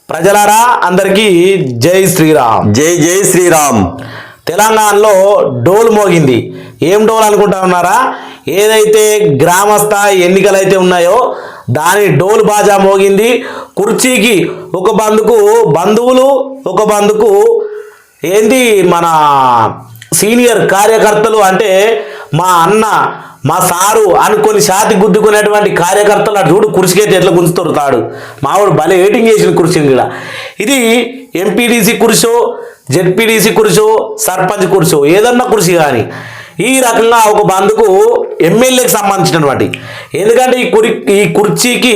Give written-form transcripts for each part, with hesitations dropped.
ప్రజలారా అందరికీ జై శ్రీరామ్. జై జై శ్రీరామ్. తెలంగాణలో డోల్ మోగింది. ఏం డోల్ అనుకుంటా ఉన్నారా? ఏదైతే గ్రామ స్థాయి ఎన్నికలు అయితే ఉన్నాయో దాని డోల్ బాజా మోగింది. కుర్చీకి ఒక బందుకు బంధువులు, ఒక బందుకు ఏంది మన సీనియర్ కార్యకర్తలు, అంటే మా అన్న మా సారు అనుకొని షాతి గుద్దుకునేటువంటి కార్యకర్తలు అటు చూడు కుర్చీకైతే ఎట్లా గుంజుతాడు. మావాడు భలే ఏటింగ్ చేసిన కుర్చీని కూడా. ఇది ఎంపీడీసీ కుర్చో, జెడ్పీడీసీ కుర్చో, సర్పంచ్ కుర్చో, ఏదన్నా కుర్చీ కానీ ఈ రకంగా ఒక బందుకు ఎమ్మెల్యేకి సంబంధించినటువంటి, ఎందుకంటే ఈ కుర్చీకి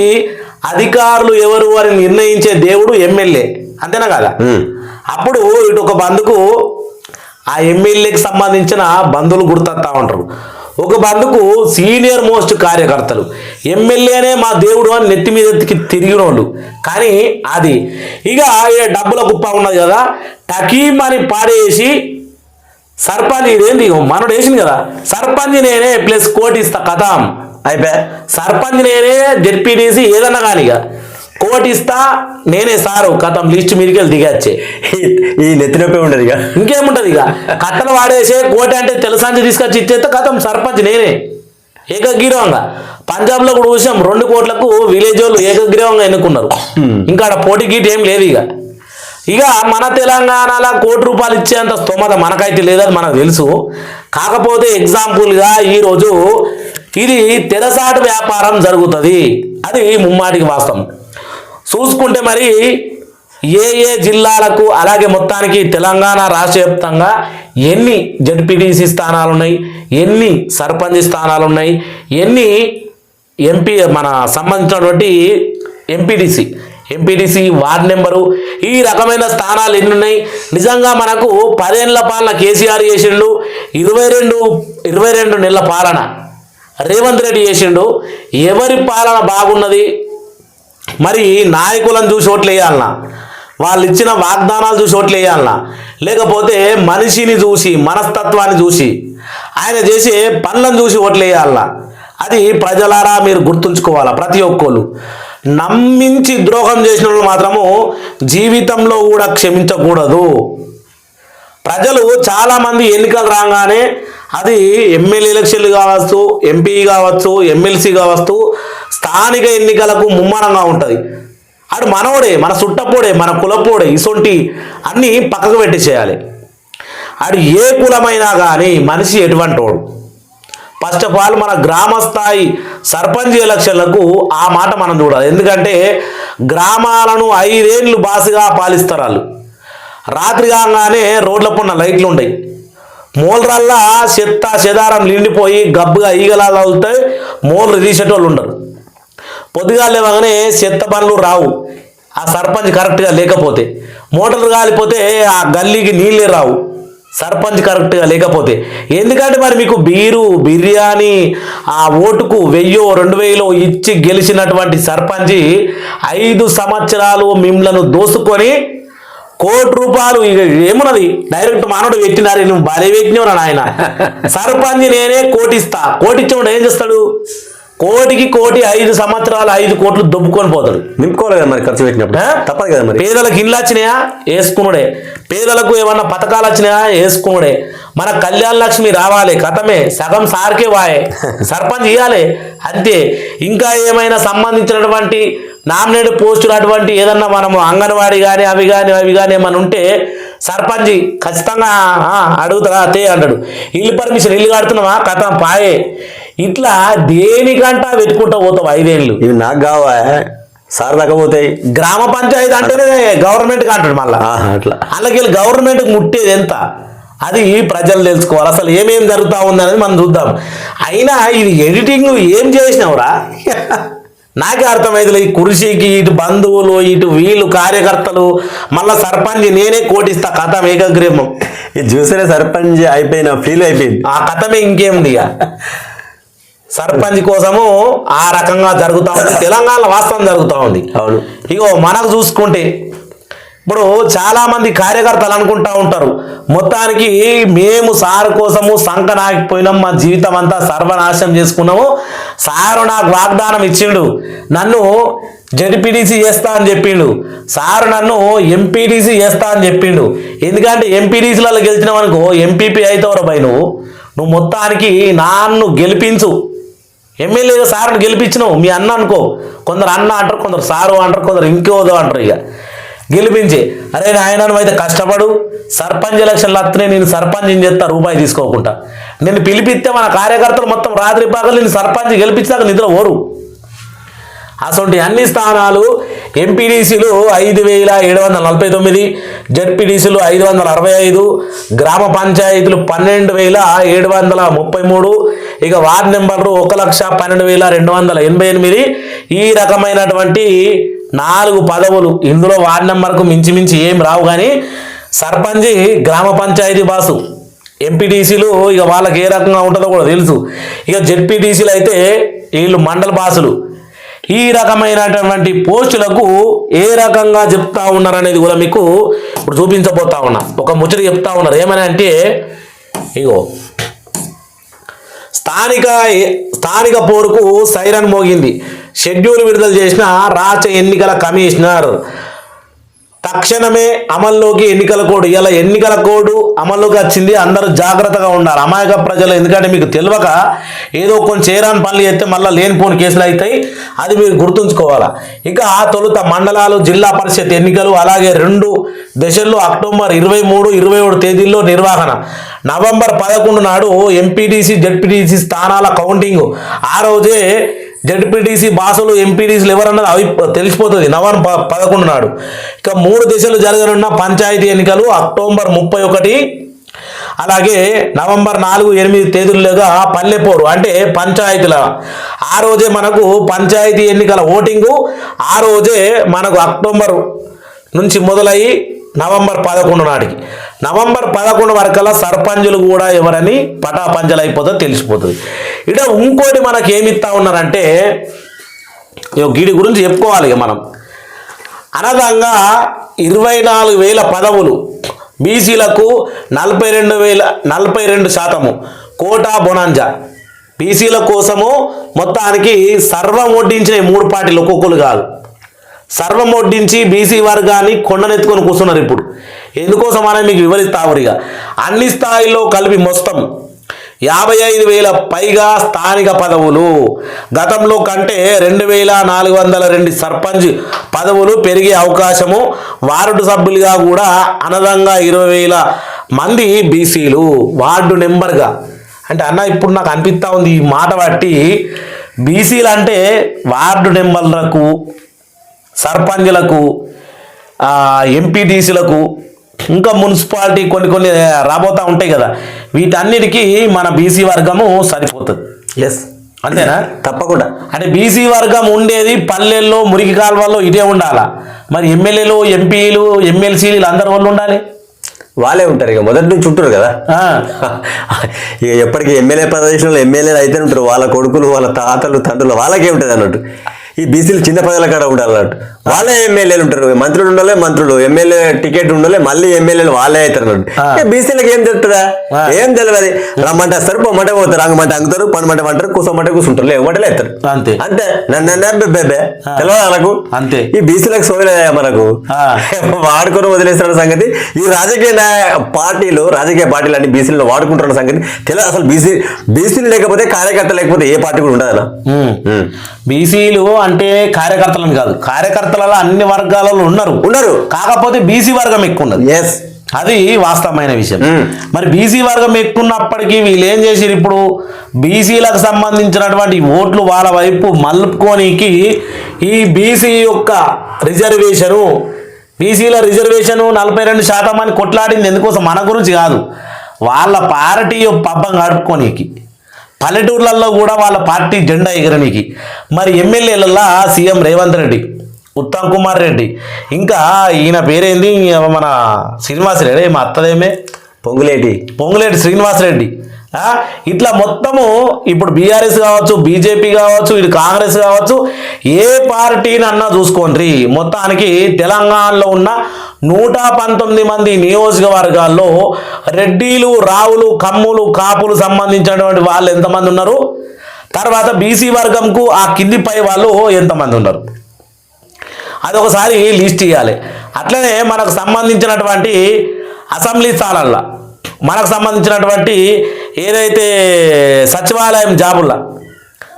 అధికారులు ఎవరు అని నిర్ణయించే దేవుడు ఎమ్మెల్యే, అంతేనా కదా? అప్పుడు ఇటు ఒక బందుకు ఆ ఎమ్మెల్యేకి సంబంధించిన బంధువులు గుర్తొస్తా ఉంటారు. ఒక బందుకు సీనియర్ మోస్ట్ కార్యకర్తలు, ఎమ్మెల్యేనే మా దేవుడు అని నెత్తి మీద తిరిగిన వాళ్ళు. కానీ అది ఇక డబ్బుల కుప్ప ఉన్నది కదా, టకీమ్ అని పాడేసి సర్పంచ్ ఇదేంది మనోడు వేసింది కదా, సర్పంచ్ నేనే ప్లస్ కోటి ఇస్తా కథం అయిపోయా. సర్పంచ్ నేనే, జెడ్పీటీసీ ఏదన్నా కానీ ఇక కోటి ఇస్తా నేనే సారు కథం లిస్ట్ మీదకెళ్ళి దిగచ్చే. ఈ నెత్తినొప్పి ఉండదు ఇక, ఇంకేముంటది ఇక. కట్టలు వాడేసే కోటి అంటే తెలుసాంచి తీసుకొచ్చి ఇచ్చేస్తే కథం సర్పంచ్ నేనే ఏకగ్రీవంగా. పంజాబ్లో కూడా చూసాం 2 కోట్లకు విలేజ్ వాళ్ళు ఏకగ్రీవంగా ఎన్నుకున్నారు. ఇంకా ఆడ పోటీ గీటి ఏం లేదు. ఇక మన తెలంగాణలో ₹1 ఇచ్చేంత స్తోమత మనకైతే లేదని మనకు తెలుసు. కాకపోతే ఎగ్జాంపుల్గా ఈరోజు ఇది తెరసాటు వ్యాపారం జరుగుతుంది, అది ముమ్మాటికి వాస్తవం. చూసుకుంటే మరి ఏ జిల్లాలకు అలాగే మొత్తానికి తెలంగాణ రాష్ట్ర వ్యాప్తంగా ఎన్ని జెడ్పీటీసీ స్థానాలు ఉన్నాయి, ఎన్ని సర్పంచ్ స్థానాలు ఉన్నాయి, ఎన్ని ఎంపీ మన సంబంధించినటువంటి ఎంపీటీసీ వార్డ్ నెంబరు, ఈ రకమైన స్థానాలు ఎన్ని ఉన్నాయి. నిజంగా మనకు 10 ఏళ్ల పాలన కేసీఆర్ చేసిండు, 22 నెలల పాలన రేవంత్ రెడ్డి చేసిండు. ఎవరి పాలన బాగున్నది? మరి నాయకులను చూసి ఓట్లు వేయాలన్నా, వాళ్ళు ఇచ్చిన వాగ్దానాలు చూసి ఓట్లు వేయాలన్నా, లేకపోతే మనిషిని చూసి మనస్తత్వాన్ని చూసి ఆయన చేసే పనులను చూసి ఓట్లు వేయాలన్నా? అది ప్రజలారా మీరు గుర్తుంచుకోవాలా. ప్రతి ఒక్కళ్ళు నమ్మించి ద్రోహం చేసిన వాళ్ళు మాత్రము జీవితంలో కూడా క్షమించకూడదు. ప్రజలు చాలామంది ఎన్నికలు రాగానే అది ఎమ్మెల్యే ఎలక్షన్లు కావచ్చు, ఎంపీ కావచ్చు, ఎమ్మెల్సీ కావచ్చు, స్థానిక ఎన్నికలకు ముమ్మరంగా ఉంటుంది. అటు మనోడే, మన చుట్టపోడే, మన కులపోడే, ఇసొంటి అన్నీ పక్కకు పెట్టేసేయాలి. అటు ఏ కులమైనా కానీ మనిషి ఎటువంటి వాడు. ఫస్ట్ ఆఫ్ ఆల్ మన గ్రామ స్థాయి సర్పంచ్ ఎలక్షన్లకు ఆ మాట మనం చూడాలి. ఎందుకంటే గ్రామాలను 5 ఏళ్ళు బాసుగా పాలిస్తారు వాళ్ళు. రాత్రి కాగానే రోడ్ల పొన్న లైట్లు ఉంటాయి, మూలరల్లా చెత్త చెదారం నిండిపోయి గబ్బుగా ఈగలా తగులుతాయి, మూలలు తీసేటోళ్ళు ఉండరు. పొద్దుగా లేవగానే చెత్త పనులు రావు ఆ సర్పంచ్ కరెక్ట్గా లేకపోతే, మోటార్లు కాలిపోతే ఆ గల్లీకి నీళ్ళే రావు సర్పంచ్ కరెక్ట్గా లేకపోతే. ఎందుకంటే మరి మీకు బీరు బిర్యానీ ఆ ఓటుకు 1000-2000 ఇచ్చి గెలిచినటువంటి సర్పంచ్ 5 సంవత్సరాలు మిమ్మలను దోసుకొని ₹1 ఇక ఏమున్నది డైరెక్ట్ మానవుడు పెట్టినారు. నువ్వు భారీ పెట్టినవరా నాయన. సర్పంచ్ నేనే కోటి ఇస్తా, కోటి ఇచ్చినప్పుడు ఏం చేస్తాడు? కోటికి 5 సంవత్సరాలు 5 కోట్లు దొబ్బుకొని పోతాడు. నింపుకోవాలి కదా మరి, ఖర్చు పెట్టినప్పుడు తప్పదు కదా మరి. పేదలకు ఇళ్ళు వచ్చినాయా వేసుకున్నాడే, పేదలకు ఏమన్నా పథకాలు వచ్చినాయా వేసుకున్నాడే. మన కళ్యాణ లక్ష్మి రావాలి కథమే, సగం సార్కే వాయే, సర్పంచ్ ఇవ్వాలి అంతే. ఇంకా ఏమైనా సంబంధించినటువంటి నామినేటెడ్ పోస్టులు అటువంటి ఏదన్నా మనము అంగన్వాడీ కానీ అవి కానీ ఏమైనా ఉంటే సర్పంచ్ ఖచ్చితంగా అడుగుతారా అతే అంటాడు. ఇల్లు పర్మిషన్, ఇల్లు కడుతున్నావా కథ పాయే. ఇట్లా దేనికంటా వెతుకుంటూ పోతావు 5 ఏళ్ళు. ఇవి నాకు కావా సార్ దాకపోతాయి. గ్రామ పంచాయతీ అంటేనే గవర్నమెంట్కి అంటాడు మళ్ళా. అట్లా అలాగే గవర్నమెంట్కి ముట్టేది ఎంత, అది ప్రజలు తెలుసుకోవాలి. అసలు ఏమేమి జరుగుతూ ఉంది అనేది మనం చూద్దాం. అయినా ఇది ఎడిటింగ్ ఏం చేసినావురా నాకే అర్థమైంది. ఈ కుర్చీకి ఇటు బంధువులు, ఇటు వీళ్ళు కార్యకర్తలు, మళ్ళీ సర్పంచ్ నేనే కోటిస్తా కథం ఏకగ్రీవం. ఇది చూసే సర్పంచ్ అయిపోయిన ఫీల్ అయిపోయింది. ఆ కథమే ఇంకేముంది. ఇక సర్పంచ్ కోసము ఆ రకంగా జరుగుతూ ఉంది. తెలంగాణ వాస్తవం జరుగుతూ ఉంది. అవును. ఇగో మనకు చూసుకుంటే ఇప్పుడు చాలా మంది కార్యకర్తలు అనుకుంటా ఉంటారు మొత్తానికి మేము సారు కోసము సంక నాకిపోయినాం, మా జీవితం అంతా సర్వనాశనం చేసుకున్నాము, సారు నాకు వాగ్దానం ఇచ్చిండు, నన్ను జడ్పీటీసీ చేస్తా అని చెప్పిండు, సారు నన్ను ఎంపీటీసీ చేస్తా అని చెప్పిండు. ఎందుకంటే ఎంపీటీసీలలో గెలిచినావు అనుకో ఎంపీపీ అవుతావు భయ్, నువ్వు మొత్తానికి నన్ను గెలిపించు, ఎమ్మెల్యేగా సార్ని గెలిపించినావు, మీ అన్న అనుకో, కొందరు అన్న అంటారు, కొందరు సారు అంటారు, కొందరు ఇంకోదో అంటారు, ఇక గెలిపించే అరే నాయన అయితే కష్టపడు, సర్పంచ్ ఎలక్షన్లు వస్తేనే నేను సర్పంచ్ చేస్తా రూపాయి తీసుకోకుండా, నేను పిలిపిస్తే మన కార్యకర్తలు మొత్తం రాత్రి పగలు నేను సర్పంచ్ గెలిపించాక నిద్ర ఓరు. అసలు అన్ని స్థానాలు ఎంపీడీసీలు 5,749, జడ్పీడీసీలు 565, గ్రామ పంచాయతీలు 12,733, ఇక వార్డు నెంబర్లు 1,12,288. ఈ రకమైనటువంటి 4 పదవులు. ఇందులో వార్డు నెంబర్కు మించి ఏం రావు, కానీ సర్పంచ్ గ్రామ పంచాయతీ బాసు, ఎంపీటీసీలు ఇక వాళ్ళకి ఏ రకంగా ఉంటుందో కూడా తెలుసు, ఇక జెడ్పీటీసీలు అయితే వీళ్ళు మండల బాసులు. ఈ రకమైనటువంటి పోస్టులకు ఏ రకంగా చెప్తా ఉన్నారు అనేది కూడా మీకు ఇప్పుడు చూపించబోతా ఉన్నా. ఒక ముచ్చట చెప్తా ఉన్నారు, ఏమని అంటే ఇగో స్థానిక పోరుకు సైరన్ మోగింది, షెడ్యూల్ విడుదల చేసిన రాష్ట్ర ఎన్నికల కమిషనర్. తక్షణమే అమల్లోకి ఎన్నికల కోడ్. ఇలా ఎన్నికల కోడ్ అమల్లోకి వచ్చింది, అందరూ జాగ్రత్తగా ఉండాలి. అమాయక ప్రజలు, ఎందుకంటే మీకు తెలియక ఏదో కొన్ని చేరాని పనులు చేస్తే మళ్ళీ లేనిపోని కేసులు అవుతాయి, అది మీరు గుర్తుంచుకోవాలా. ఇక తొలుత మండలాలు, జిల్లా పరిషత్ ఎన్నికలు, అలాగే 2 దశల్లో అక్టోబర్ 23, 27 తేదీల్లో నిర్వహణ. నవంబర్ 11 నాడు ఎంపీటీసీ, జెడ్పీటీసీ స్థానాల కౌంటింగ్. ఆ రోజే జెడ్పీటీసీ బాసులు, ఎంపీటీసీలు ఎవరన్నది అవి తెలిసిపోతుంది నవంబర్ 11 నాడు. ఇక 3 దశలు జరగనున్న పంచాయతీ ఎన్నికలు అక్టోబర్ 31, అలాగే నవంబర్ 4, 8 తేదీలుగా పల్లెపోరు అంటే పంచాయతీల. ఆ రోజే మనకు పంచాయతీ ఎన్నికల ఓటింగు. ఆ రోజే మనకు అక్టోబర్ నుంచి మొదలయ్యి నవంబర్ 11 నాటికి, నవంబర్ 11 వరకల్లా సర్పంచులు కూడా ఎవరని పటాపంచలు అయిపోతుందో తెలిసిపోతుంది. ఇక ఇంకోటి మనకి ఏమిస్తా ఉన్నారంటే వీడి గురించి చెప్పుకోవాలి. ఇక మనం అనదంగా 24,000 పదవులు, బీసీలకు 42% కోటా బొనాంజా. బీసీల కోసము మొత్తానికి సర్వం వడ్డించిన 3 పార్టీలు, ఒక్కొక్కరు కాదు, సర్వం వడ్డించి బీసీ వర్గాన్ని కొండనెత్తుకొని కూర్చున్నారు. ఇప్పుడు ఎందుకోసం అనేది మీకు వివరిస్తావురిగా. అన్ని స్థాయిల్లో కలిపి మొత్తం 55,000 పైగా స్థానిక పదవులు. గతంలో కంటే 2,402 సర్పంచ్ పదవులు పెరిగే అవకాశము. వార్డు సభ్యులుగా కూడా అనదంగా 20,000 మంది బీసీలు వార్డు నెంబర్గా. అంటే అన్న ఇప్పుడు నాకు అనిపిస్తూ ఉంది ఈ మాట బట్టి, బీసీలు అంటే వార్డు నెంబర్లకు, సర్పంచ్లకు, ఎంపీటీసీలకు, ఇంకా మున్సిపాలిటీ కొన్ని రాబోతూ ఉంటాయి కదా, వీటన్నిటికీ మన బీసీ వర్గము సరిపోతుంది. ఎస్, అంతేనా? తప్పకుండా. అంటే బీసీ వర్గం ఉండేది పల్లెల్లో, మురికి కాలువల్లో ఇదే ఉండాలా. మరి ఎమ్మెల్యేలు, ఎంపీలు, ఎమ్మెల్సీలు అందరి వాళ్ళు ఉండాలి, వాళ్ళే ఉంటారు. ఇక మొదటి నుంచి ఉంటారు కదా, ఇక ఎప్పటికీ ఎమ్మెల్యే ప్రదేశంలో ఎమ్మెల్యేలు అయితే ఉంటారు, వాళ్ళ కొడుకులు, వాళ్ళ తాతలు, తండ్రులు వాళ్ళకే ఉంటుంది అన్నట్టు. ఈ బీసీలు చిన్న ప్రజల కాడ ఉండాలన్నట్టు, వాళ్ళే ఎమ్మెల్యేలు ఉంటారు. మంత్రులు ఉండాలి, మంత్రులు, ఎమ్మెల్యే టికెట్ ఉండాలి, మళ్ళీ ఎమ్మెల్యేలు వాళ్ళే అవుతారు అన్నట్టు. బీసీలకు ఏం తెలుస్తుందా? ఏం తెలియదు. రమ్మంటే వస్తారు, పొమ్మంటే పోతారు, అంగమంటే అంగుతారు, పనమంటే పంటారు, కూసమంటే కూర్చుంటారు, లేవమంటే లేస్తారు, అంతే అంతే. నన్ను బెబ్బే తెలియదు మనకు, అంతే. ఈ బీసీలకు సోదరయ్యా మనకు వాడుకొని వదిలేస్తున్న సంగతి. ఈ రాజకీయ పార్టీలు అన్ని బీసీలను వాడుకుంటున్న సంగతి తెలియదు. అసలు బీసీలు లేకపోతే, కార్యకర్త లేకపోతే ఏ పార్టీ కూడా ఉండదు. బీసీలు అంటే కార్యకర్తలను కాదు, కార్యకర్తలలో అన్ని వర్గాలలో ఉన్నారు, కాకపోతే బీసీ వర్గం ఎక్కువ ఉన్నది. ఎస్, అది వాస్తవమైన విషయం. మరి బీసీ వర్గం ఎక్కున్నప్పటికీ వీళ్ళు ఏం చేసారు, ఇప్పుడు బీసీలకు సంబంధించినటువంటి ఓట్లు వాళ్ళ వైపు మలుపుకోనికి ఈ బీసీ యొక్క రిజర్వేషను, బీసీల రిజర్వేషను 42% అని కొట్లాడింది ఎందుకోసం, మన గురించి కాదు, వాళ్ళ పార్టీ పబ్బం గడుపుకోనికి, పల్లెటూర్లలో కూడా వాళ్ళ పార్టీ జెండా ఎగరనికి. మరి ఎమ్మెల్యేలలో సీఎం రేవంత్ రెడ్డి, ఉత్తమ్ కుమార్ రెడ్డి, ఇంకా ఈయన పేరేంది మన శ్రీనివాసరెడ్డి, మా అత్తదేమే పొంగులేటి శ్రీనివాసరెడ్డి, ఇట్లా మొత్తము ఇప్పుడు బీఆర్ఎస్ కావచ్చు, బీజేపీ కావచ్చు, ఇటు కాంగ్రెస్ కావచ్చు, ఏ పార్టీని అన్నా చూసుకోండి, మొత్తానికి తెలంగాణలో ఉన్న 119 మంది నియోజకవర్గాల్లో రెడ్డిలు, రావులు, కమ్ములు, కాపులు సంబంధించినటువంటి వాళ్ళు ఎంతమంది ఉన్నారు, తర్వాత బీసీ వర్గంకు ఆ కింది పై వాళ్ళు ఎంతమంది ఉన్నారు, అదొకసారి లిస్ట్ ఇవ్వాలి. అట్లనే మనకు సంబంధించినటువంటి అసెంబ్లీ స్థానాల్లో మనకు సంబంధించినటువంటి ఏదైతే సచివాలయం జాబుల్లో,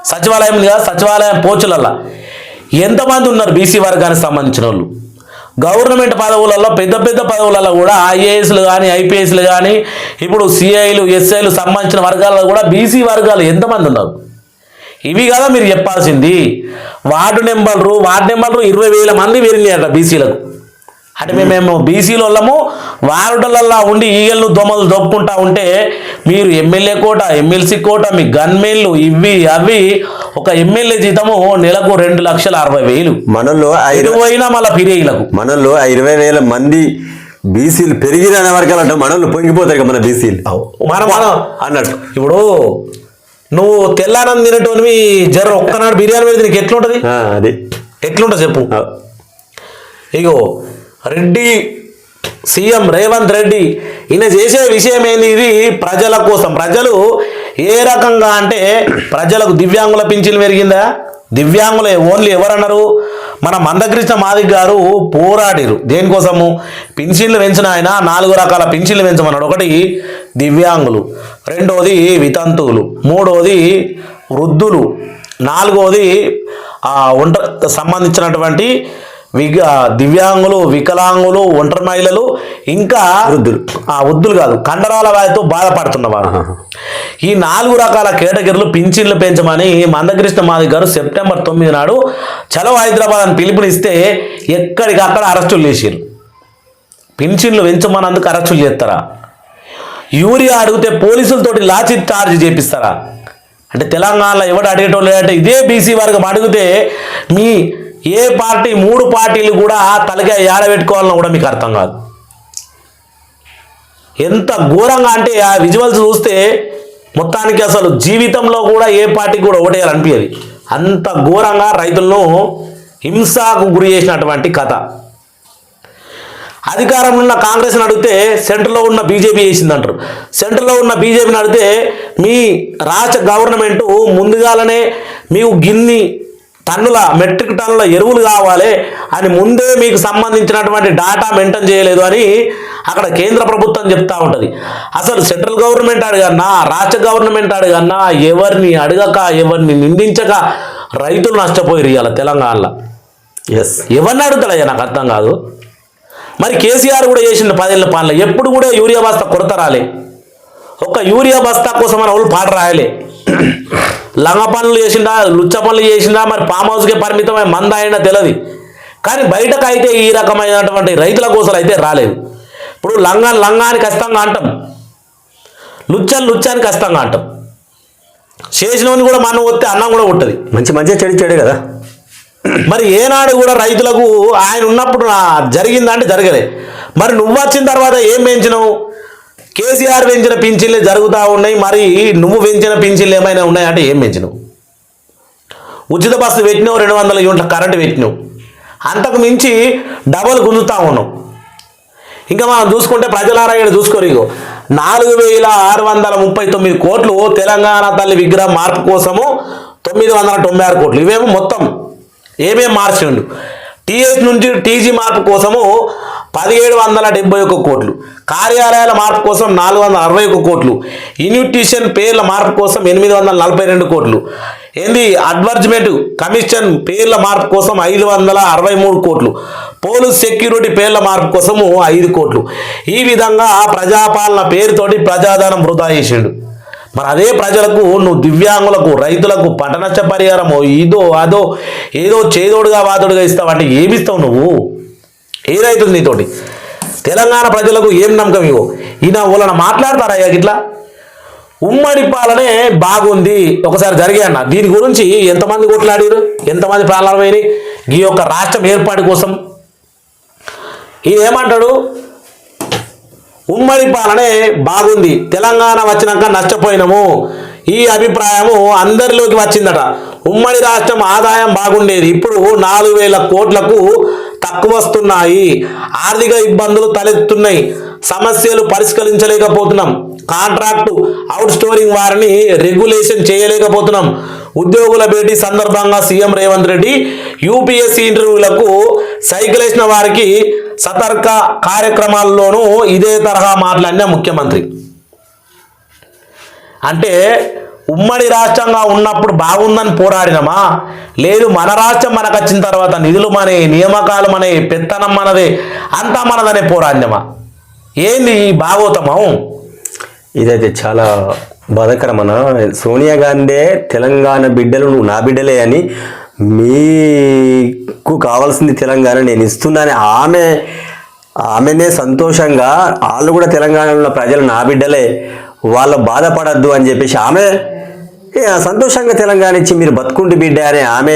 సచివాలయం పోస్టులల్లో ఎంతమంది ఉన్నారు బీసీ వర్గానికి సంబంధించిన వాళ్ళు, గవర్నమెంట్ పదవులలో పెద్ద పెద్ద పదవులలో కూడా ఐఏఎస్లు కానీ, ఐపీఎస్లు కానీ, ఇప్పుడు సిఐలు, ఎస్ఐలు సంబంధించిన వర్గాలలో కూడా బీసీ వర్గాలు ఎంతమంది ఉన్నారు, ఇవి కదా మీరు చెప్పాల్సింది. వార్డు నెంబర్లు 20,000 మంది పెరిగినాయట బీసీలకు. అంటే మేము బీసీలు వాళ్ళము వార్డులల్లో ఉండి ఈగలను దోమలు దొప్పుకుంటా ఉంటే మీరు ఎమ్మెల్యే కోట, ఎమ్మెల్సీ కోట, మీ గన్మెన్లు ఇవి అవి, ఒక ఎమ్మెల్యే జీతము నెలకు 2,60,000 మనలో ఇరువైనా మళ్ళీ ఫిర్యాదులకు. మనలో 20,000 మంది బీసీలు పెరిగిన వర్గాలు అంటే మనల్ని పొంగిపోతాయి కదా మన బీసీలు మనం అన్నట్టు. ఇప్పుడు నువ్వు తెల్లానం తినటోనివి జర ఒక్కనాడు బిర్యానీ పెడితే నీకు ఎట్లుంటుంది, అది ఎట్లుంటుంది చెప్పు. ఇగో రెడ్డి సీఎం రేవంత్ రెడ్డి ఈయన చేసే విషయం ఏంది, ఇది ప్రజల కోసం. ప్రజలు ఏ రకంగా అంటే ప్రజలకు దివ్యాంగుల పింఛన్లు పెరిగిందా, దివ్యాంగులే ఓన్లీ ఎవరన్నారు, మన మందకృష్ణ మాదిక్ గారు పోరాడిరు దేనికోసము, పింఛన్లు పెంచిన ఆయన 4 రకాల పింఛన్లు పెంచమన్నాడు. ఒకటి దివ్యాంగులు, రెండోది వితంతువులు, మూడోది వృద్ధులు, నాలుగోది సంబంధించినటువంటి దివ్యాంగులు, వికలాంగులు, ఒంటరి మహిళలు, ఇంకా వృద్ధులు కాదు కండరాల వ్యాధితో బాధపడుతున్నవారు. ఈ 4 రకాల కేటగిరీలు పింఛన్లు పెంచమని మందకృష్ణ మాదిక్ గారు సెప్టెంబర్ 9 నాడు చలో హైదరాబాద్ అని పిలుపునిస్తే ఎక్కడికక్కడ అరెస్టులు చేసారు. పింఛన్లు పెంచమన్నందుకు అరెస్టులు చేస్తారా, యూరియా అడిగితే పోలీసులతోటి లాఠీ చార్జ్ చేపిస్తారా? అంటే తెలంగాణలో ఎవడు అడిగేటోళ్ళు లేదంటే ఇదే బీసీ వర్గం అడిగితే మీ ఏ పార్టీ 3 పార్టీలు కూడా తలకాయ ఏడబెట్టుకోవాలని కూడా మీకు అర్థం కాదు. ఎంత ఘోరంగా అంటే ఆ విజువల్స్ చూస్తే మొత్తానికి అసలు జీవితంలో కూడా ఏ పార్టీకి కూడా ఓటేయాలనిపించేది, అంత ఘోరంగా రైతులను హింసకు గురి చేసినటువంటి కథ. అధికారంలో ఉన్న కాంగ్రెస్ని అడిగితే సెంటర్లో ఉన్న బీజేపీ చేసిందంటారు, సెంటర్లో ఉన్న బీజేపీని అడిగితే మీ రాష్ట్ర గవర్నమెంట్ ముందుగాలనే మీకు మెట్రిక్ టన్నుల ఎరువులు కావాలి అని ముందే మీకు సంబంధించినటువంటి డాటా మెయింటైన్ చేయలేదు అని అక్కడ కేంద్ర ప్రభుత్వం చెప్తా ఉంటుంది. అసలు సెంట్రల్ గవర్నమెంట్ అడగన్నా, రాష్ట్ర గవర్నమెంట్ అడగన్నా, ఎవరిని అడగక, ఎవరిని నిందించక రైతులు నష్టపోయి ఇవాళ తెలంగాణలో. ఎవరిని అడుగుతాడయ్యా నాకు అర్థం కాదు. మరి కేసీఆర్ కూడా చేసిన 10 ఏళ్ల పాలన ఎప్పుడు కూడా యూరియా బస్తా కొరత రాలే, ఒక్క యూరియా బస్తా కోసం మన వాళ్ళు పాట రాయలే. లంగ పనులు చేసిందా, లుచ్చ పనులు చేసిందా, మరి ఫామ్ హౌస్కే పరిమితమై మంద అయినా తెలియదు. కానీ బయటకు అయితే ఈ రకమైనటువంటి రైతుల కోసం అయితే రాలేదు. ఇప్పుడు లంగాని కష్టంగా అంటాం, లుచ్చాని కష్టంగా అంటాం. చేసినవని కూడా మనం వస్తే అన్నం కూడా ఉంటుంది, మంచిగా చెడు కదా. మరి ఏనాడు కూడా రైతులకు ఆయన ఉన్నప్పుడు జరిగిందంటే జరగలే. మరి నువ్వు వచ్చిన తర్వాత ఏం పెంచినావు? కేసీఆర్ పెంచిన పింఛన్లే జరుగుతూ ఉన్నాయి, మరి నువ్వు పెంచిన పింఛన్లు ఏమైనా ఉన్నాయంటే ఏం పెంచినావు? ఉచిత బస్సు పెట్టినావు, 200 యూనిట్ల కరెంటు పెట్టినావు, అంతకు మించి డబల్ గుంజుతా ఉన్నావు. ఇంకా మనం చూసుకుంటే ప్రజలారాయణ చూసుకోరు, 4,639 కోట్లు తెలంగాణ తల్లి విగ్రహం మార్పు కోసము, 996 కోట్లు, ఇవేమో మొత్తం ఏమేమి మార్చిండు. టీఎస్ నుంచి టీజీ మార్పు కోసము 1,771 కోట్లు, కార్యాలయాల మార్పు కోసం 461 కోట్లు, ఇన్విటేషన్ పేర్ల మార్పు కోసం 842 కోట్లు, అడ్వర్టైజ్మెంట్ కమిషన్ పేర్ల మార్పు కోసం 563 కోట్లు, పోలీస్ సెక్యూరిటీ పేర్ల మార్పు కోసము 5 కోట్లు. ఈ విధంగా ప్రజాపాలన పేరుతోటి ప్రజాధనం వృధా చేసిండు. మరి అదే ప్రజలకు నువ్వు దివ్యాంగులకు, రైతులకు పంట నష్ట పరిహారమో ఇదో అదో ఏదో చేదోడుగా వాదోడుగా ఇస్తావంటే ఏమిస్తావు నువ్వు? ఏదైతుంది నీతోటి? తెలంగాణ ప్రజలకు ఏం నమ్మకం ఇవో? ఈయన వాళ్ళని మాట్లాడతారా ఇట్లా? ఉమ్మడి పాలనే బాగుంది, ఒకసారి జరిగాయన్న. దీని గురించి ఎంతమంది కొట్లాడారు, ఎంతమంది ప్రాణాలు పోయినాయి ఈ యొక్క రాష్ట్రం ఏర్పాటు కోసం. ఈయన ఏమంటాడు? ఉమ్మడి పాలనే బాగుంది, తెలంగాణ వచ్చినాక నష్టపోయినాము. ఈ అభిప్రాయము అందరిలోకి వచ్చిందట. ఉమ్మడి రాష్ట్రం ఆదాయం బాగుండేది, ఇప్పుడు 4,000 కోట్లకు తక్కువ వస్తున్నాయి. ఆర్థిక ఇబ్బందులు తలెత్తున్నాయి, సమస్యలు పరిష్కరించలేకపోతున్నాం. కాంట్రాక్టు అవుట్ స్టోరింగ్ వారిని రెగ్యులేషన్ చేయలేకపోతున్నాం. ఉద్యోగుల భేటీ సందర్భంగా సీఎం రేవంత్ రెడ్డి యూపీఎస్సీ ఇంటర్వ్యూలకు సైకిల్ వేసిన వారికి సతర్క కార్యక్రమాల్లోనూ ఇదే తరహా మాట్లాడిన ముఖ్యమంత్రి. అంటే ఉమ్మడి రాష్ట్రంగా ఉన్నప్పుడు బాగుందని పోరాడినమా, లేదు మన రాష్ట్రం మనకు వచ్చిన తర్వాత నిధులు మనే, నియామకాలు మనే, పెత్తనం మనదే, అంతా మనదనే పోరాడినమా? ఏంది ఈ భాగవతమం? ఇదైతే చాలా బాధాకరమన్న. సోనియా గాంధీ తెలంగాణ బిడ్డలు నువ్వు నా బిడ్డలే అని, మీకు కావాల్సింది తెలంగాణ నేను ఇస్తున్నాను ఆమెనే సంతోషంగా, వాళ్ళు కూడా తెలంగాణలో ఉన్న ప్రజలు నా బిడ్డలే, వాళ్ళు బాధపడద్దు అని చెప్పేసి ఆమె సంతోషంగా తెలంగాణ ఇచ్చి మీరు బతుకుండి బిడ్డ అని ఆమె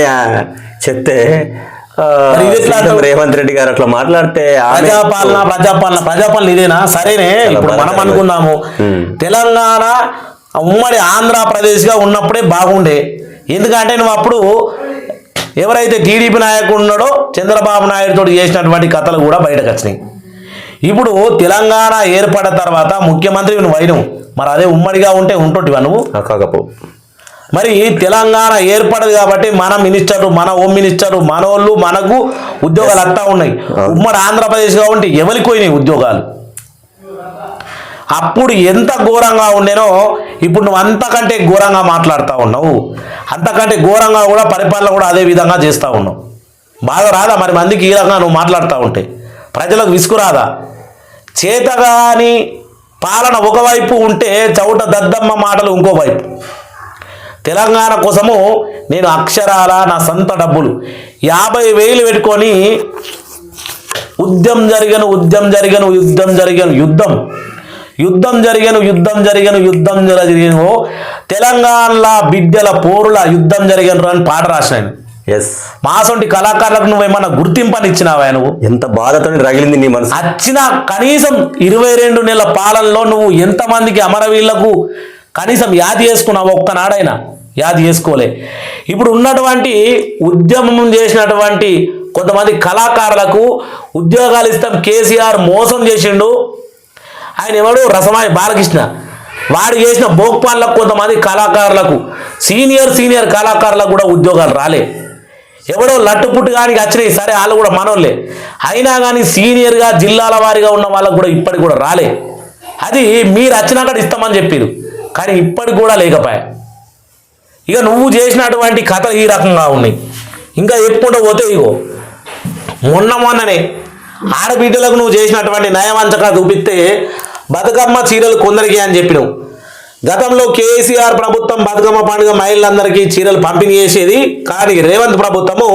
చెప్తే రేవంత్ రెడ్డి గారు అట్లా మాట్లాడితే ప్రజాపాలన ఇదేనా? సరేనే, ఇప్పుడు మనం అనుకుందాము తెలంగాణ ఉమ్మడి ఆంధ్రప్రదేశ్గా ఉన్నప్పుడే బాగుండే. ఎందుకంటే నువ్వు అప్పుడు ఎవరైతే టీడీపీ నాయకుడు ఉన్నాడో చంద్రబాబు నాయుడుతో చేసినటువంటి కథలు కూడా బయటకు వచ్చినాయి. ఇప్పుడు తెలంగాణ ఏర్పడిన తర్వాత ముఖ్యమంత్రి నువ్వు అయినవు, మరి అదే ఉమ్మడిగా ఉంటే ఉంటుంటివా నువ్వు? కాకపో మరి తెలంగాణ ఏర్పడదు కాబట్టి మన మినిస్టర్లు, మన హోమ్ మినిస్టర్లు, మనోళ్ళు మనకు ఉద్యోగాలు అంతా ఉన్నాయి. ఉమ్మడి ఆంధ్రప్రదేశ్గా ఉంటే ఎవరికి పోయినాయి ఉద్యోగాలు? అప్పుడు ఎంత ఘోరంగా ఉండేనో ఇప్పుడు నువ్వు అంతకంటే ఘోరంగా మాట్లాడుతూ ఉన్నావు. అంతకంటే ఘోరంగా కూడా పరిపాలన కూడా అదే విధంగా చేస్తూ ఉన్నావు. బాగా రాదా మరి మందికి ఈ రకంగా నువ్వు మాట్లాడుతూ ఉంటే? ప్రజలకు విసుగు రాదా? చేతగాని పాలన ఒకవైపు ఉంటే చౌట దద్దమ్మ మాటలు ఇంకోవైపు. తెలంగాణ కోసము నేను అక్షరాల నా సొంత డబ్బులు 50,000 పెట్టుకొని యుద్ధం జరిగను తెలంగాణలో బిడ్డల పోరుల యుద్ధం జరిగను అని పాట రాసినాను. మాసంటి కళాకారులకు నువ్వేమన్నా గుర్తింపని ఇచ్చినావా? నువ్వు ఎంత బాధతో రగిలింది నీ మనసు. వచ్చిన కనీసం 22 నెలల పాలనలో నువ్వు ఎంతమందికి అమరవీళ్లకు కనీసం యాది చేసుకున్నావు? ఒక్కనాడైనా యాది చేసుకోలే. ఇప్పుడు ఉన్నటువంటి ఉద్యమం చేసినటువంటి కొంతమంది కళాకారులకు ఉద్యోగాలు ఇస్తాం కేసీఆర్ మోసం చేసిండు. ఆయన ఎవడు? రసమాయి బాలకృష్ణ. వాడు చేసిన భోగ్పాన్లకు కొంతమంది కళాకారులకు సీనియర్ కళాకారులకు కూడా ఉద్యోగాలు రాలే. ఎవడో లట్టుపుట్టు కానీ వచ్చినాయి, సరే వాళ్ళు కూడా మనోళ్ళే, అయినా కానీ సీనియర్గా జిల్లాల వారిగా ఉన్న వాళ్ళకు కూడా ఇప్పటికి కూడా రాలే. అది మీరు వచ్చినాక ఇస్తామని చెప్పారు, కానీ ఇప్పటికి కూడా లేకపోయా. ఇక నువ్వు చేసినటువంటి కథలు ఈ రకంగా ఉన్నాయి. ఇంకా చెప్పుకుంటూ పోతే ఇగో మొన్ననే ఆడబిడ్డలకు నువ్వు చేసినటువంటి నయవంచక చూపిస్తే బతుకమ్మ చీరలు కొందరికి అని చెప్పినావు. గతంలో కేసీఆర్ ప్రభుత్వం బతుకమ్మ పండుగ మహిళలందరికీ చీరలు పంపిణీ చేసేది, కానీ రేవంత్ ప్రభుత్వము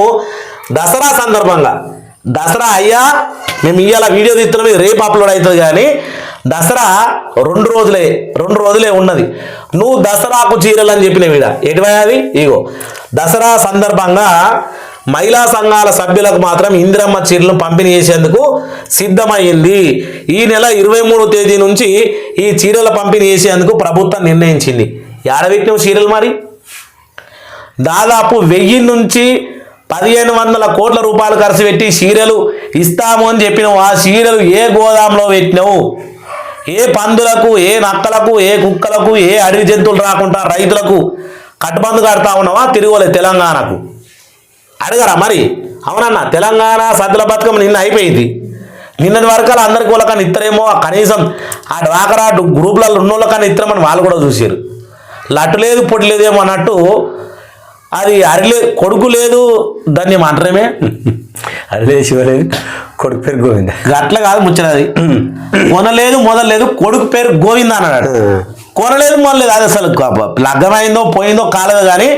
దసరా సందర్భంగా, దసరా అయ్యా మేము ఇవాళ వీడియో తీస్తున్నాం, రేపు అప్లోడ్ అవుతుంది, కానీ దసరా 2 రోజులే ఉన్నది. నువ్వు దసరాకు చీరలు అని చెప్పిన వీడ ఎటువైనది? ఇగో దసరా సందర్భంగా మహిళా సంఘాల సభ్యులకు మాత్రం ఇందిరమ్మ చీరలను పంపిణీ చేసేందుకు సిద్ధమైంది. ఈ నెల 23వ తేదీ నుంచి ఈ చీరల పంపిణీ చేసేందుకు ప్రభుత్వం నిర్ణయించింది. ఏడబెట్టిన చీరలు మరి దాదాపు 1000 నుంచి 1,500 కోట్ల రూపాయలు ఖర్చు పెట్టి చీరలు ఇస్తాము అని చెప్పినావు. ఆ చీరలు ఏ గోదాంలో పెట్టినావు? ఏ పందులకు, ఏ నక్కలకు, ఏ కుక్కలకు, ఏ అడవి జంతువులు రాకుండా రైతులకు కట్టుబందు కడతా ఉన్నావా? తిరుగులే తెలంగాణకు అడగరా మరి? అవునన్నా, తెలంగాణ సద్దుల బతుకమ్మ నిన్న అయిపోయింది. నిన్నటి వరకు అందరికి వాళ్ళకన్నా ఇద్దరేమో, కనీసం ఆ డ్వాకరా గ్రూపులలో ఉన్నోళ్ళకన్నా ఇద్దరమని వాళ్ళు కూడా చూసారు. లట్టు లేదు పొడి లేదేమో అన్నట్టు అది అరిలే కొడుకు లేదు దాన్ని ఏమంటారేమే అరిలేదు శివలేదు కొడుకు పేరు గోవింద. అట్లా కాదు ముచ్చనది. కొనలేదు మొదలలేదు కొడుకు పేరు గోవింద అన్నాడు. కొనలేదు మొదలేదు, అది అసలు లగ్గమైందో పోయిందో కాలేదు, కానీ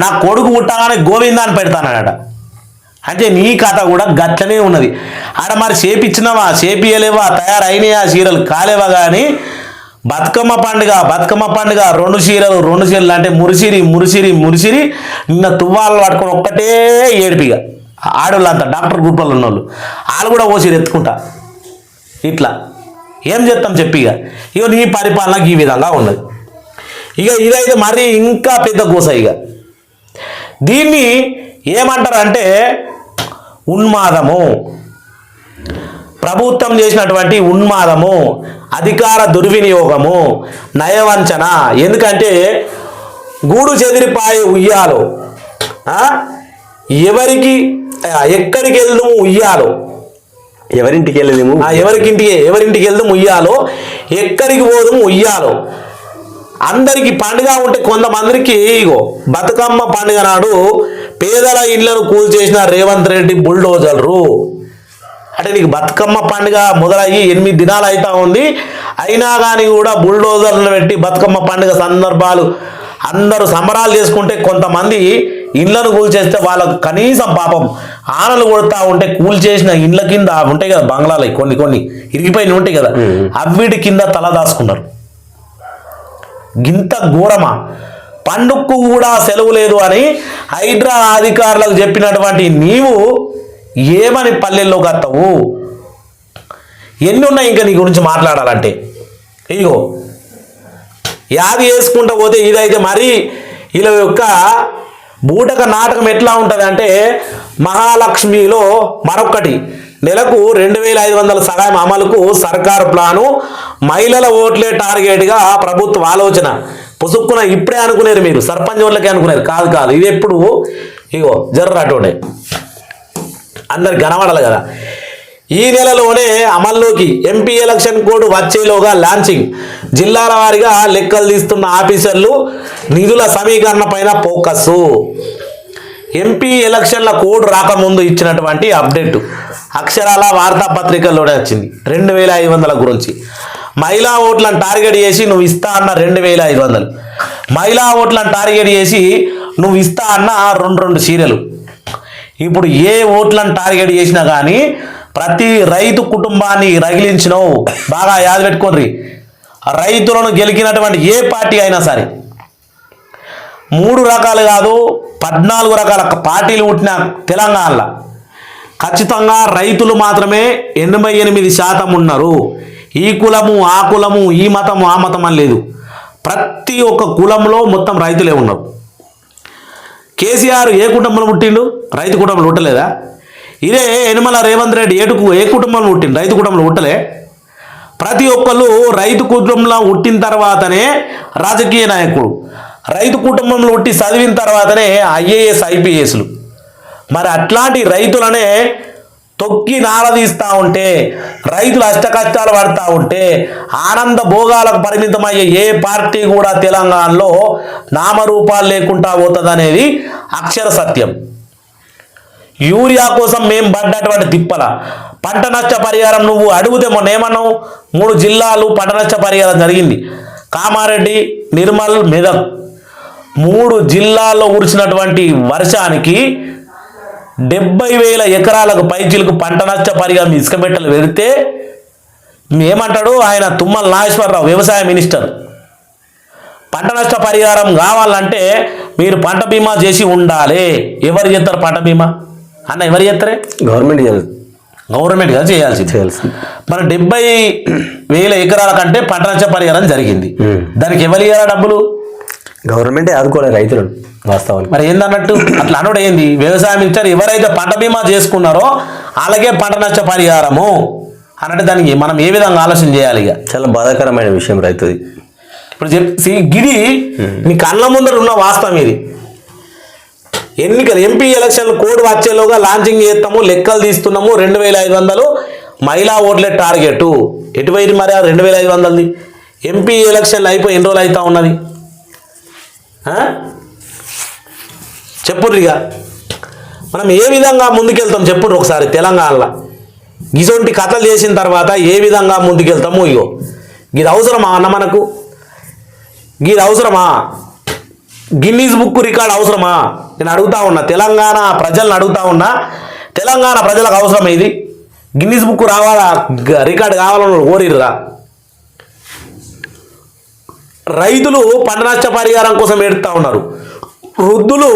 నా కొడుకు పుట్టగానే గోవింద అని పెడతానట. అంటే నీ కథ కూడా గట్లనే ఉన్నది. ఆడ మరి చేపిచ్చినవా, చేపియలేవా, తయారైనవా, చీరలు కాలేవా, కానీ బతుకమ్మ పండుగ 2 చీరలు అంటే మురిసిరి నిన్న తువ్వాలు పట్టుకొని ఒక్కటే ఏడిపిగా ఆడవాళ్ళంతా డాక్టర్ గ్రూప్లలో ఉన్నోళ్ళు వాళ్ళు కూడా ఓసిరు ఎత్తుకుంటా. ఇట్లా ఏం చేస్తాం చెప్పి ఇక నీ పరిపాలనకి ఈ విధంగా ఉన్నది. ఇక ఇదైతే మరీ ఇంకా పెద్ద గోస. ఇక దీన్ని ఏమంటారంటే ఉన్మాదము, ప్రభుత్వం చేసినటువంటి ఉన్మాదము, అధికార దుర్వినియోగము, నయవంచన. ఎందుకంటే గూడు చెదిరిపాయ ఉయ్యాలో, ఎవరికి ఎక్కడికి వెళ్దాము ఉయ్యాలో, ఎవరింటికి వెళ్ళలేము, ఎవరింటికి వెళ్దాం ఉయ్యాలో, ఎక్కడికి పోదాము ఉయ్యాలో. అందరికి పండుగ ఉంటే కొంతమందికి ఇగో బతుకమ్మ పండుగ నాడు పేదల ఇళ్లను కూల్చేసిన రేవంత్ రెడ్డి బుల్డోజర్లు. అంటే నీకు బతుకమ్మ పండుగ మొదలయ్యి 8 దినాలు అవుతా ఉంది, అయినా కానీ కూడా బుల్డోజర్లు పెట్టి బతుకమ్మ పండుగ సందర్భాలు అందరూ సంబరాలు చేసుకుంటే కొంతమంది ఇండ్లను కూల్చేస్తే వాళ్ళకు కనీసం పాపం ఆనలు కొడతా ఉంటే కూల్చేసిన ఇండ్ల కింద ఉంటాయి కదా బంగ్లాలు, కొన్ని ఇరిగిపోయిన ఉంటాయి కదా, అవిటి కింద తల దాచుకున్నారు. గింత ఘోరమా? పండుగకు కూడా సెలవు లేదు అని హైడ్రా అధికారులకు చెప్పినటువంటి నీవు ఏమని పల్లెల్లోకి వస్తావు? ఎన్ని ఉన్నాయి ఇంకా నీ గురించి మాట్లాడాలంటే? ఇగో యాది వేసుకుంటూ పోతే ఇదైతే మరి వీళ్ళ యొక్క బూటక నాటకం ఎట్లా ఉంటుంది అంటే, మహాలక్ష్మిలో మరొకటి నెలకు 2500 సహాయం అమలుకు సర్కారు ప్లాను, మహిళల ఓట్లే టార్గెట్గా ప్రభుత్వ ఆలోచన. పుసుక్కున ఇప్పుడే అనుకునేరు మీరు, సర్పంచ్ ఓట్లకే అనుకునేరు. కాదు, ఇది ఎప్పుడు ఇగో జర్రటోడే అందరికి కనబడాలి కదా. ఈ నెలలోనే అమల్లోకి ఎంపీ ఎలక్షన్ కోడ్ వచ్చేలోగా లాంచింగ్. జిల్లాల వారీగా లెక్కలు తీస్తున్న ఆఫీసర్లు, నిధుల సమీకరణ పైన ఫోకస్. ఎంపీ ఎలక్షన్ల కోడ్ రాకముందు ఇచ్చినటువంటి అప్డేట్ అక్షరాల వార్తాపత్రికల్లోనే వచ్చింది. 2500 గురించి. మహిళా ఓట్లను టార్గెట్ చేసి నువ్వు ఇస్తా అన్న 2500, మహిళా ఓట్లను టార్గెట్ చేసి నువ్వు ఇస్తా అన్న 2 చీరలు. ఇప్పుడు ఏ ఓట్లను టార్గెట్ చేసినా కానీ ప్రతి రైతు కుటుంబాన్ని రగిలించినవు. బాగా యాద పెట్టుకోండి, రైతులను గెలికినటువంటి ఏ పార్టీ అయినా సరే 3 రకాలు కాదు 14 రకాల పార్టీలు పుట్టిన తెలంగాణలో ఖచ్చితంగా రైతులు మాత్రమే 88% ఉన్నారు. ఈ కులము ఆ కులము, ఈ మతము ఆ మతం అని లేదు. ప్రతి ఒక్క కులంలో మొత్తం రైతులే ఉన్నారు. కేసీఆర్ ఏ కుటుంబంలో పుట్టిండు? రైతు కుటుంబంలో పుట్టలేదా? ఇదే యనమల రేవంత్ రెడ్డి ఏ కుటుంబంలో పుట్టిండు? రైతు కుటుంబంలో పుట్టలే. ప్రతి ఒక్కళ్ళు రైతు కుటుంబంలో పుట్టిన తర్వాతనే రాజకీయ నాయకుడు, రైతు కుటుంబంలో పుట్టి చదివిన తర్వాతనే IAS IPSలు. మరి అట్లాంటి రైతులనే తొక్కి నారదీస్తూ ఉంటే, రైతులు అష్టకష్టాలు పడుతూ ఉంటే, ఆనంద భోగాలకు పరిమితమయ్యే ఏ పార్టీ కూడా తెలంగాణలో నామరూపాలు లేకుండా పోతుందనేది అక్షర సత్యం. యూరియా కోసం మేము పడ్డటువంటి తిప్పల పంట నష్ట పరిహారం నువ్వు అడిగితే మొన్న ఏమన్నావు? 3 జిల్లాలు పంట నష్ట పరిహారం జరిగింది. కామారెడ్డి, నిర్మల్, మెదక్ 3 జిల్లాల్లో కురిసినటువంటి వర్షానికి 70,000 ఎకరాలకు పైచిలకు పంట నష్ట పరిహారం ఇసుక పెట్టలు పెడితే ఏమంటాడు ఆయన? తుమ్మల నాగేశ్వరరావు వ్యవసాయ మినిస్టర్, పంట నష్ట పరిహారం కావాలంటే మీరు పంట బీమా చేసి ఉండాలి. ఎవరు చేస్తారు పంట బీమా అన్న? ఎవరు చేస్తారే? గవర్నమెంట్ కదా చేయాల్సింది. మన 70,000 ఎకరాల కంటే పంట నష్ట పరిహారం జరిగింది. దానికి ఎవరు ఇవ్వాలా డబ్బులు? గవర్నమెంటే ఆదుకోలేదు రైతులను వాస్తవానికి. మరి ఏందన్నట్టు అట్లా అనుడు ఏంది? వ్యవసాయ మినిస్టర్ ఎవరైతే పంట బీమా చేసుకున్నారో అలాగే పంట నష్ట పరిహారము అన్నట్టు దానికి మనం ఏ విధంగా ఆలోచన చేయాలి? ఇక చాలా బాధాకరమైన విషయం రైతుది. ఇప్పుడు చెప్పి గిరి మీ కళ్ళ ముందర ఉన్న వాస్తవం ఇది. ఎన్నికలు ఎంపీ ఎలక్షన్ కోడ్ వచ్చేలోగా లాంచింగ్ చేస్తాము, లెక్కలు తీస్తున్నాము. 2500 మహిళా ఓట్లే టార్గెట్. ఎటువైపు మరి ఆ 2500ది? ఎంపీ ఎలక్షన్లు అయిపోయి ఎన్ని రోజులు అవుతా ఉన్నది? చెప్పుర్రు. ఇక మనం ఏ విధంగా ముందుకెళ్తాం చెప్పుర్రు ఒకసారి. తెలంగాణలో ఇటువంటి కథలు చేసిన తర్వాత ఏ విధంగా ముందుకెళ్తాము? ఇగో ఇది అవసరమా అన్న మనకు? ఇది అవసరమా? గిన్నీస్ బుక్ రికార్డ్ అవసరమా? నేను అడుగుతా ఉన్నా, తెలంగాణ ప్రజలను అడుగుతా ఉన్నా. తెలంగాణ ప్రజలకు అవసరమా ఇది? గిన్నీస్ బుక్ రావాలా, రికార్డు కావాలని కోరిర్రా? రైతులు పంట నష్ట పరిహారం కోసం ఏడుస్తూ ఉన్నారు. వృద్ధులు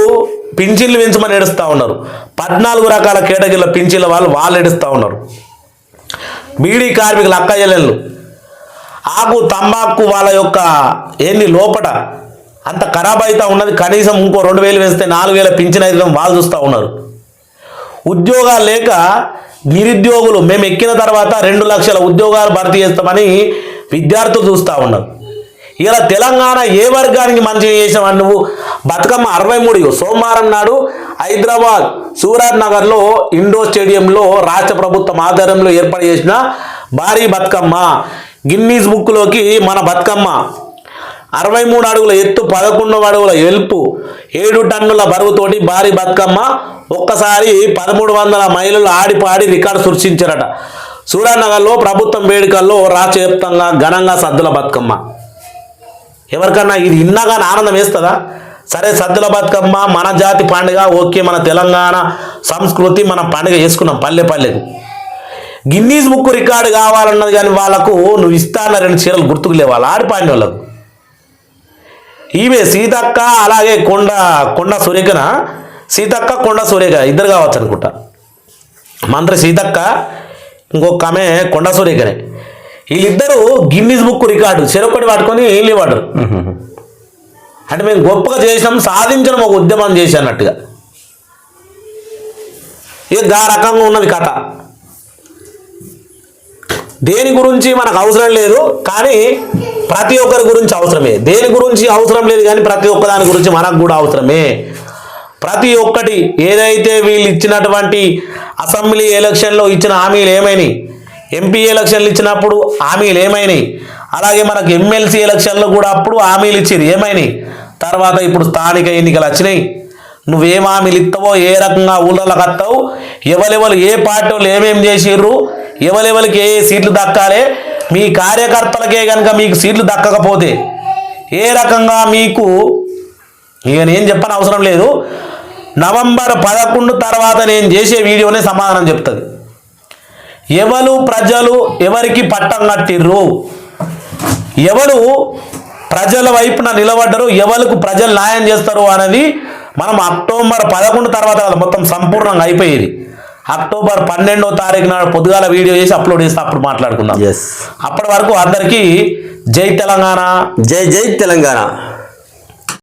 పింఛన్లు పెంచమని ఏడుస్తూ ఉన్నారు. 14 రకాల కేటగిరీల పింఛన్ల వాళ్ళు ఏడుస్తూ ఉన్నారు. బీడీ కార్మికుల అక్క చెల్లెళ్ళు ఆకు తంబాకు వాళ్ళ యొక్క ఏంది లోపట అంత ఖరాబ్ అవుతా ఉన్నది. కనీసం ఇంకో 2000 వేస్తే 4000 పింఛన్ అయితే వాళ్ళు చూస్తూ ఉన్నారు. ఉద్యోగాలు లేక నిరుద్యోగులు మేము ఎక్కిన తర్వాత 2 లక్షల ఉద్యోగాలు భర్తీ చేస్తామని విద్యార్థులు చూస్తూ ఉన్నారు. ఇలా తెలంగాణ ఏ వర్గానికి మంచిగా చేసామని నువ్వు బతుకమ్మ 63 సోమవారం నాడు హైదరాబాద్ సూరత్ నగర్లో ఇండోర్ స్టేడియంలో రాష్ట్ర ప్రభుత్వం ఆధ్వర్యంలో ఏర్పాటు చేసిన భారీ బతుకమ్మ గిన్నీస్ బుక్లోకి మన బతుకమ్మ 63 అడుగుల ఎత్తు 11 అడుగుల ఎల్పు 7 టన్నుల బరువుతోటి భారీ బతుకమ్మ ఒక్కసారి 1300 మహిళలు ఆడిపాడి రికార్డు సృష్టించారట. సూరత్ నగర్లో ప్రభుత్వం వేడుకల్లో రాష్ట్ర వ్యాప్తంగా ఘనంగా సద్దుల బతుకమ్మ. ఎవరికన్నా ఇది ఇన్నగా ఆనందం వేస్తుందా? సరే సద్దుల బతుకమ్మ మన జాతి పండుగ, ఓకే, మన తెలంగాణ సంస్కృతి, మనం పండుగ చేసుకున్నాం పల్లె పల్లెకు. గిన్నీస్ బుక్ రికార్డు కావాలన్నది కానీ వాళ్ళకు నువ్వు ఇస్తా అన్న 2 చీరలు గుర్తుకు లేవు వాళ్ళు ఆడిపాడిన వాళ్ళకు. ఈమె సీతక్క అలాగే కొండ సురేఖన, సీతక్క కొండ సురేఖ ఇద్దరు కావచ్చు అనుకుంటా. మంత్రి సీతక్క ఇంకొక ఆమె కొండ సురేఖనే. వీళ్ళిద్దరూ గిన్నీస్ బుక్ రికార్డు చెరొక్కటి పట్టుకొని వీళ్ళు పడరు. అంటే మేము గొప్పగా చేసినాం, సాధించడం ఒక ఉద్యమం చేసి అన్నట్టుగా ఇక గా రకంగా ఉన్నది కథ. దేని గురించి మనకు అవసరం లేదు కానీ ప్రతి ఒక్కరి గురించి అవసరమే. దేని గురించి అవసరం లేదు కానీ ప్రతి ఒక్క దాని గురించి మనకు కూడా అవసరమే. ప్రతి ఒక్కటి ఏదైతే వీళ్ళు ఇచ్చినటువంటి అసెంబ్లీ ఎలక్షన్లో ఇచ్చిన హామీలు ఏమైనాయి, ఎంపీ ఎలక్షన్లు ఇచ్చినప్పుడు హామీలు ఏమైనాయి, అలాగే మనకు ఎమ్మెల్సీ ఎలక్షన్లో కూడా అప్పుడు హామీలు ఇచ్చారు ఏమైనాయి, తర్వాత ఇప్పుడు స్థానిక ఎన్నికలు వచ్చినాయి. నువ్వేం హామీలు ఇస్తావో, ఏ రకంగా ఊళ్ళలోకి వస్తావు, ఎవరెవరు ఏ పార్టీ వాళ్ళు ఏమేమి చేసిర్రు, ఎవరెవరికి ఏ సీట్లు దక్కాలి, మీ కార్యకర్తలకే కనుక మీకు సీట్లు దక్కకపోతే ఏ రకంగా మీకు ఇక నేను చెప్పని అవసరం లేదు. నవంబర్ 11 తర్వాత నేను చేసే వీడియోనే సమాధానం చెప్తుంది. ఎవరు ప్రజలు ఎవరికి పట్టం కట్టిర్రు, ఎవరు ప్రజల వైపున నిలబడ్డరు, ఎవరికి ప్రజలు న్యాయం చేస్తారు అనేది మనం అక్టోబర్ 11 తర్వాత మొత్తం సంపూర్ణంగా అయిపోయేది. అక్టోబర్ 12వ తారీఖు నాడు పొద్దుగాల వీడియో చేసి అప్లోడ్ చేస్తే అప్పుడు మాట్లాడుకుందాం. అప్పటి వరకు అందరికీ జై తెలంగాణ, జై జై తెలంగాణ.